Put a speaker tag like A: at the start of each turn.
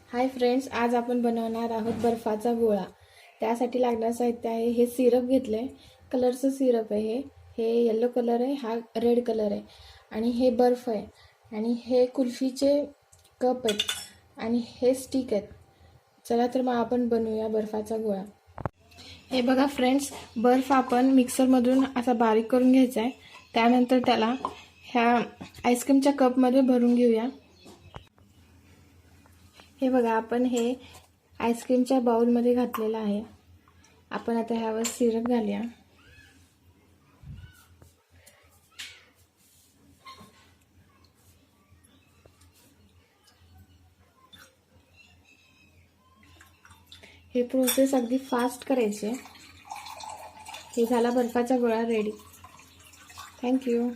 A: Hi friends, आज आपण बनवणार आहोत बर्फाचा गोळा। त्यासाठी लागणारे साहित्य आहे हे सिरप घेतले, कलरचं सिरप आहे, हे येलो कलर आहे, हा रेड कलर आहे आणि हे बर्फ आहे आणि हे कुल्फीचे कप आहेत आणि हे स्टिक आहेत। चला तर मग आपण बनवूया बर्फाचा गोळा। हे बघा फ्रेंड्स, बर्फ आपण मिक्सरमधून असा बारीक करून घ्यायचा आहे। त्यानंतर त्याला ह्या आईस्क्रीमच्या कपमध्ये भरून घेऊया। हे बघा, आपण हे आईस्क्रीमच्या बाउलमध्ये घातलेलं आहे। आपण आता ह्यावर सिरप घालूया। हे प्रोसेस अगदी फास्ट करायची। हे झाला बर्फाचा गोळा रेडी। थँक्यू।